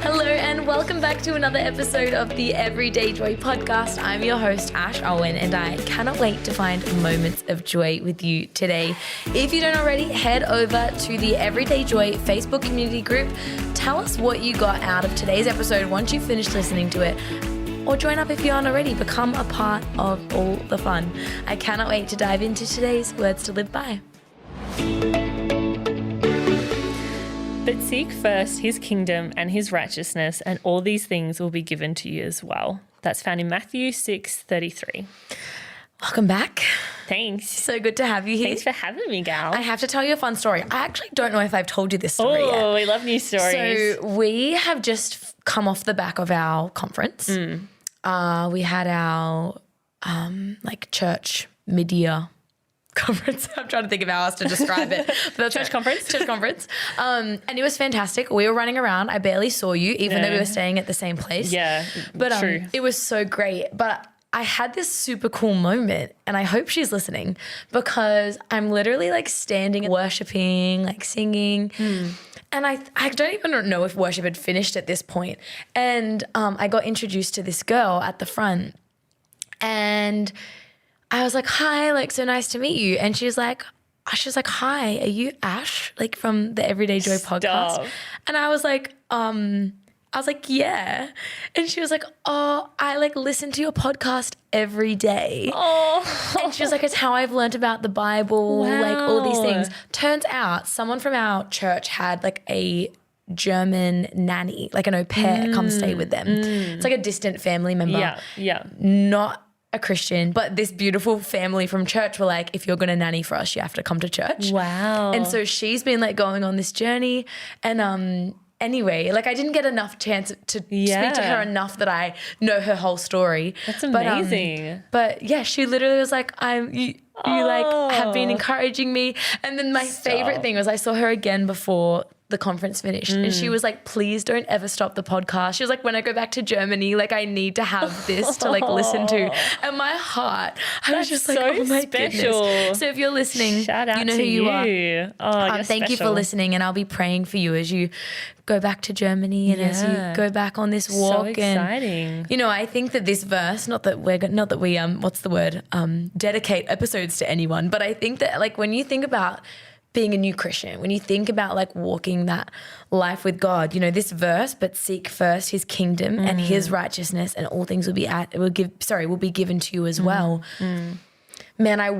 Hello and welcome back to another episode of the Everyday Joy podcast. I'm your host, Ash Owen, and I cannot wait to find moments of joy with you today. If you don't already, head over to the Everyday Joy Facebook community group. Tell us what you got out of today's episode once you've finished listening to it. Or join up if you aren't already. Become a part of all the fun. I cannot wait to dive into today's words to live by. But seek first his kingdom and his righteousness, and all these things will be given to you as well. That's found in Matthew 6:33. Welcome back. Thanks. So good to have you here. Thanks for having me, gal. I have to tell you a fun story. I actually don't know if I've told you this story yet. Oh, we love new stories. So we have just come off the back of our conference. We had our church mid-year conference. I'm trying to think of how else to describe it. Church conference. Church conference. And it was fantastic. We were running around. I barely saw you, even though we were staying at the same place. Yeah, but true. It was so great. But I had this super cool moment, and I hope she's listening, because I'm literally like standing, worshiping, like singing. And I don't even know if worship had finished at this point. And I got introduced to this girl at the front, and I was like, hi, like, so nice to meet you. And she was like, hi, are you Ash, like from the Everyday Joy podcast? And I was like, yeah. And she was like, oh, I like listen to your podcast every day. Oh. And she was like, it's how I've learned about the Bible, like all these things. Turns out someone from our church had like a German nanny, like an au pair, come stay with them. It's like a distant family member. Yeah. Not a Christian, but this beautiful family from church were like, if you're going to nanny for us, you have to come to church. Wow. And so she's been like going on this journey. And anyway, like I didn't get enough chance to speak to her enough that I know her whole story. That's amazing. But yeah, she literally was like, you like have been encouraging me. And then my favorite thing was I saw her again before the conference finished, and she was like, please don't ever stop the podcast. She was like, when I go back to Germany, like I need to have this to like listen to. And my heart, I was just like, so oh my special. goodness. So if you're listening, shout out you know to who you are. Oh, thank you for listening, and I'll be praying for you as you go back to Germany and as you go back on this walk. So exciting. And, you know, I think that this verse, not that we dedicate episodes to anyone, but I think that like when you think about being a new Christian, when you think about like walking that life with God, you know, this verse, but seek first his kingdom and his righteousness, and all things will be given to you as well. Man, I've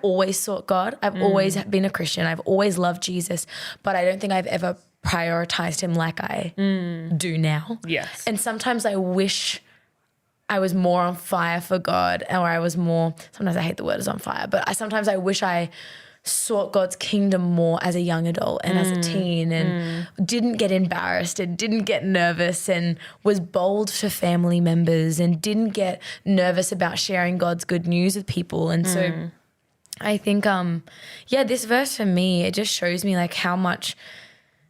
always sought God. I've always been a Christian. I've always loved Jesus, but I don't think I've ever prioritized him like I do now. Yes. And sometimes I wish I was more on fire for God, or I was more, sometimes I hate the word is on fire, but sometimes I wish I sought God's kingdom more as a young adult and as a teen, and didn't get embarrassed and didn't get nervous, and was bold to family members, and didn't get nervous about sharing God's good news with people. And so I think, this verse for me, it just shows me like how much,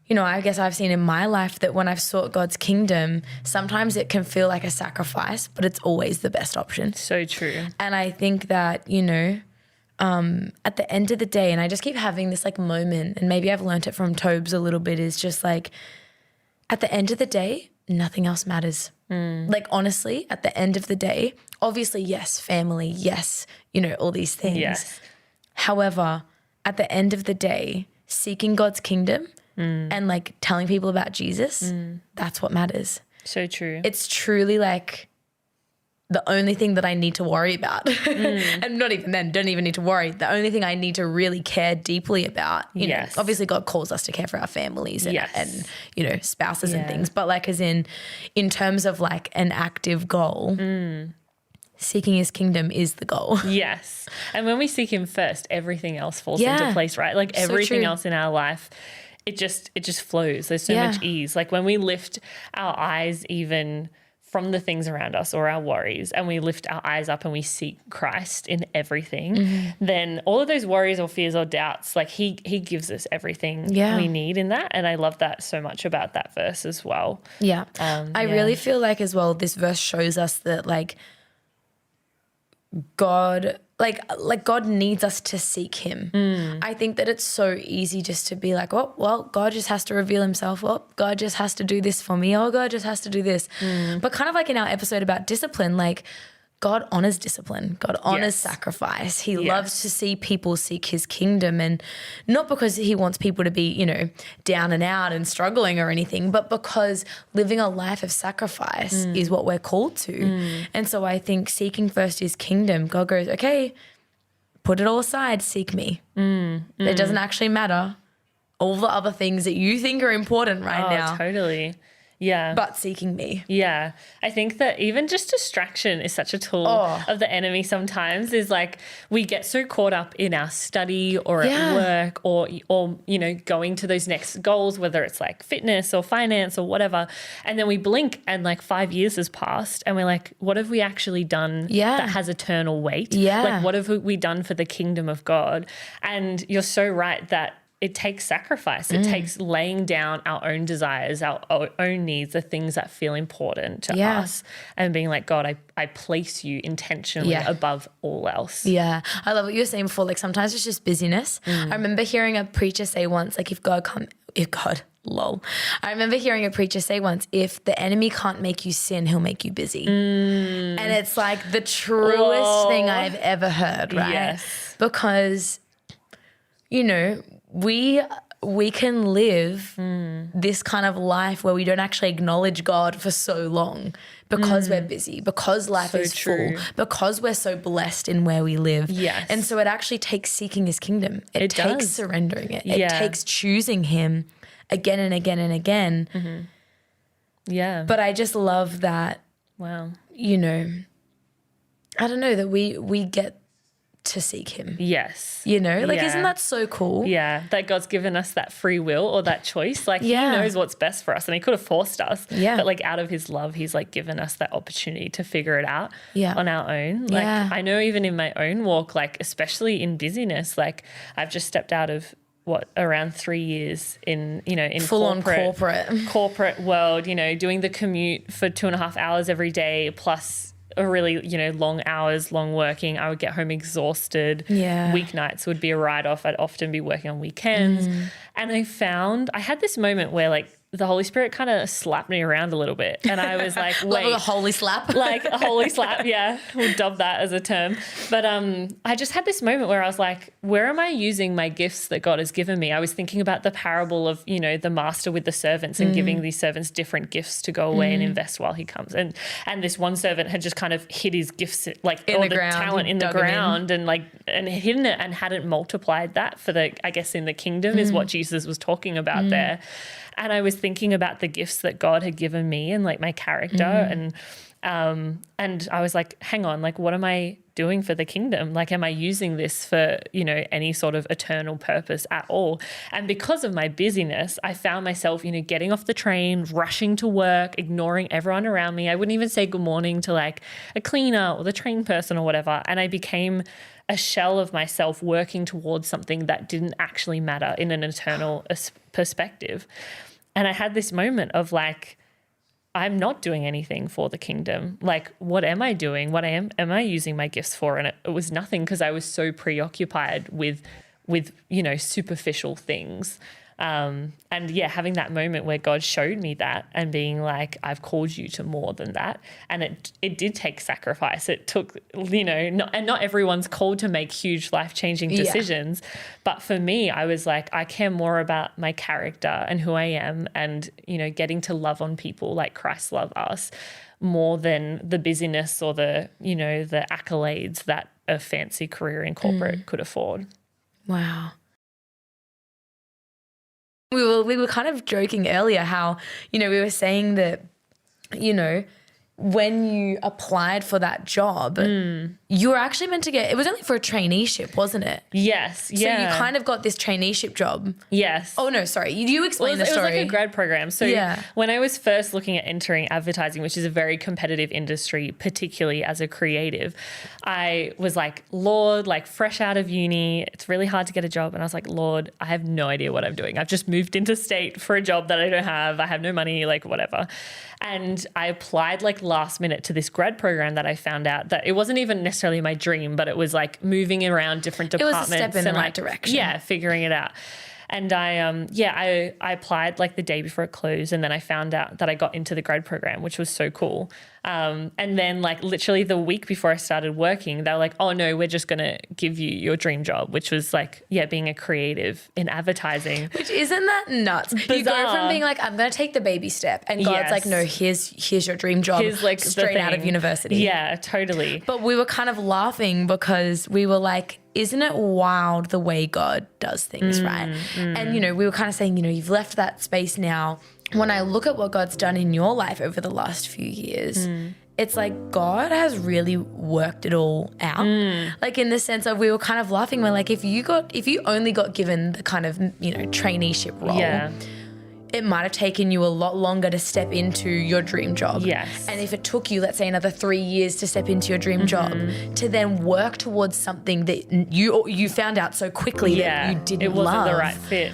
you know, I guess I've seen in my life that when I've sought God's kingdom, sometimes it can feel like a sacrifice, but it's always the best option. So true. And I think that, you know, at the end of the day, and I just keep having this like moment, and maybe I've learnt it from Tobes a little bit, is just like, at the end of the day, nothing else matters. Like honestly, at the end of the day, obviously, yes, family, yes, you know, all these things. Yes. However, at the end of the day, seeking God's kingdom and like telling people about Jesus, that's what matters. So true. It's truly like the only thing that I need to worry about. And not even then, don't even need to worry. The only thing I need to really care deeply about, you know, obviously God calls us to care for our families and you know, spouses and things, but like as in terms of like an active goal, seeking his kingdom is the goal. Yes. And when we seek him first, everything else falls into place, right? Like everything else in our life, it just flows. There's so much ease. Like when we lift our eyes even from the things around us or our worries, and we lift our eyes up and we seek Christ in everything, then all of those worries or fears or doubts, like he gives us everything we need in that. And I love that so much about that verse as well. I really feel like as well, this verse shows us that like God, like God needs us to seek him. I think that it's so easy just to be like, oh, well, God just has to reveal himself. Oh, God just has to do this for me. Oh, God just has to do this. But kind of like in our episode about discipline, like God honors discipline. God honors sacrifice. He loves to see people seek his kingdom, and not because he wants people to be, down and out and struggling or anything, but because living a life of sacrifice is what we're called to. And so I think seeking first his kingdom, God goes, okay, put it all aside, seek me. It doesn't actually matter all the other things that you think are important right now. Totally. Yeah. But seeking me. Yeah. I think that even just distraction is such a tool of the enemy sometimes, is like we get so caught up in our study or at work or going to those next goals, whether it's like fitness or finance or whatever. And then we blink and like 5 years has passed and we're like, what have we actually done that has eternal weight? Yeah. Like what have we done for the kingdom of God? And you're so right that it takes sacrifice. It takes laying down our own desires, our own needs, the things that feel important to us, and being like, God, I place you intentionally above all else. Yeah. I love what you were saying before. Like sometimes it's just busyness. I remember hearing a preacher say once, like I remember hearing a preacher say once, if the enemy can't make you sin, he'll make you busy. And it's like the truest thing I've ever heard, right? Yes. Because, we can live this kind of life where we don't actually acknowledge God for so long because we're busy, because life is full, because we're so blessed in where we live. Yes. And so it actually takes seeking his kingdom. It takes does. surrendering it. It takes choosing him again and again and again. Yeah. But I just love that, wow. I don't know, that we get to seek him. Yes. Isn't that so cool? Yeah, that God's given us that free will or that choice. Like he knows what's best for us, and he could have forced us. Yeah. But like out of his love, he's like given us that opportunity to figure it out on our own. Like I know even in my own walk, like especially in busyness, like I've just stepped out of around 3 years in full on corporate world, doing the commute for 2.5 hours every day, plus a really, long hours, long working. I would get home exhausted. Yeah. Weeknights would be a write-off. I'd often be working on weekends. And I had this moment where like the Holy Spirit kind of slapped me around a little bit. And I was like, wait. Love a holy slap. Like a holy slap, yeah. We'll dub that as a term. But I just had this moment where I was like, where am I using my gifts that God has given me? I was thinking about the parable of, the master with the servants and giving these servants different gifts to go away and invest while he comes. And this one servant had just kind of hid his gifts, like all the talent in the ground and hidden it and hadn't multiplied that for in the kingdom is what Jesus was talking about there. And I was thinking about the gifts that God had given me and like my character and I was like, hang on, like what am I doing for the kingdom? Like, am I using this for, any sort of eternal purpose at all? And because of my busyness, I found myself, getting off the train, rushing to work, ignoring everyone around me. I wouldn't even say good morning to like a cleaner or the train person or whatever. And I became a shell of myself working towards something that didn't actually matter in an eternal perspective. And I had this moment of like, I'm not doing anything for the kingdom. Like, what am I doing? What am I using my gifts for? And it was nothing because I was so preoccupied with superficial things. Having that moment where God showed me that and being like, I've called you to more than that. And it did take sacrifice. It took, not everyone's called to make huge life-changing decisions. Yeah. But for me, I was like, I care more about my character and who I am and, getting to love on people like Christ loved us more than the busyness or the accolades that a fancy career in corporate could afford. Wow. We were kind of joking earlier how, we were saying that, when you applied for that job, you were actually meant to it was only for a traineeship, wasn't it? Yes. Yeah. So you kind of got this traineeship job. Yes. Oh, no, sorry. You explain the story. It was like a grad program. So when I was first looking at entering advertising, which is a very competitive industry, particularly as a creative, I was like, Lord, like fresh out of uni, it's really hard to get a job. And I was like, Lord, I have no idea what I'm doing. I've just moved into state for a job that I don't have. I have no money, like whatever. And I applied like last minute to this grad program that I found out that it wasn't even necessarily my dream, but it was like moving around different departments. It was a step in the right like, direction. Yeah, figuring it out. And I applied like the day before it closed, and then I found out that I got into the grad program, which was so cool. And then like literally the week before I started working, they were like, oh no, we're just going to give you your dream job, which was like, being a creative in advertising. Which isn't that nuts? Bizarre. You go from being like, I'm going to take the baby step, and God's like, no, here's your dream job. Here's like straight out of university. Yeah, totally. But we were kind of laughing because we were like, isn't it wild the way God does things, right? And, we were kind of saying, you've left that space now. When I look at what God's done in your life over the last few years, it's like God has really worked it all out. Like in the sense of we were kind of laughing. We're like, if you only got given the kind of, traineeship role, it might have taken you a lot longer to step into your dream job. Yes. And if it took you, let's say, another 3 years to step into your dream job, to then work towards something that you found out so quickly that you didn't love. It wasn't the right fit,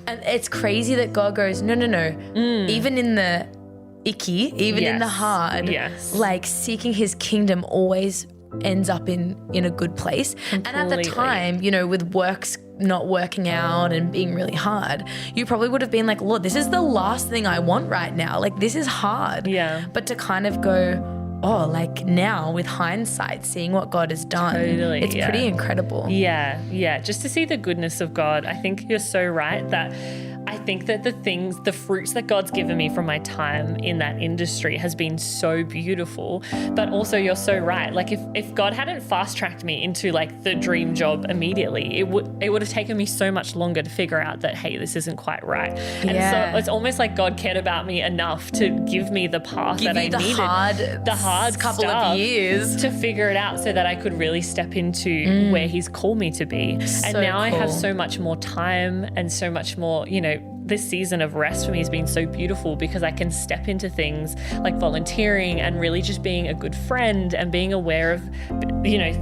And it's crazy that God goes, no. Even in the icky, even in the hard, like seeking his kingdom always ends up in a good place. Completely. And at the time, with works not working out and being really hard, you probably would have been like, Lord, this is the last thing I want right now. Like, this is hard. Yeah. But to kind of go, oh, like now with hindsight, seeing what God has done, it's pretty incredible. Yeah. Just to see the goodness of God. I think you're so right that I think that the fruits that God's given me from my time in that industry has been so beautiful. But also you're so right. Like if God hadn't fast tracked me into like the dream job immediately, it would have taken me so much longer to figure out that, hey, this isn't quite right. And so it's almost like God cared about me enough to give me the path that I needed. The hard couple stuff of years to figure it out so that I could really step into where he's called me to be. So and now cool. I have so much more time and so much more, this season of rest for me has been so beautiful because I can step into things like volunteering and really just being a good friend and being aware of,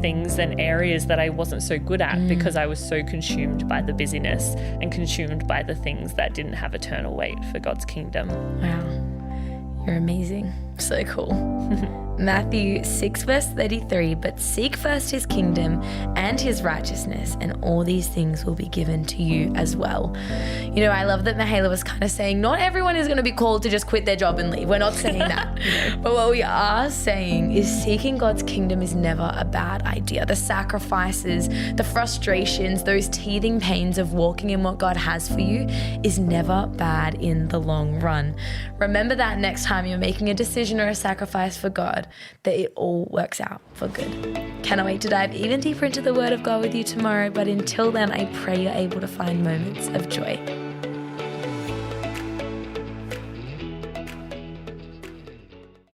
things and areas that I wasn't so good at because I was so consumed by the busyness and consumed by the things that didn't have eternal weight for God's kingdom. Wow. You're amazing. So cool. Matthew 6 verse 33, but seek first his kingdom and his righteousness, and all these things will be given to you as well. I love that Mahala was kind of saying not everyone is going to be called to just quit their job and leave. We're not saying that. But what we are saying is seeking God's kingdom is never a bad idea. The sacrifices, the frustrations, those teething pains of walking in what God has for you is never bad in the long run. Remember that next time you're making a decision or a sacrifice for God, that it all works out for good. Cannot wait to dive even deeper into the Word of God with you tomorrow, but until then, I pray you're able to find moments of joy.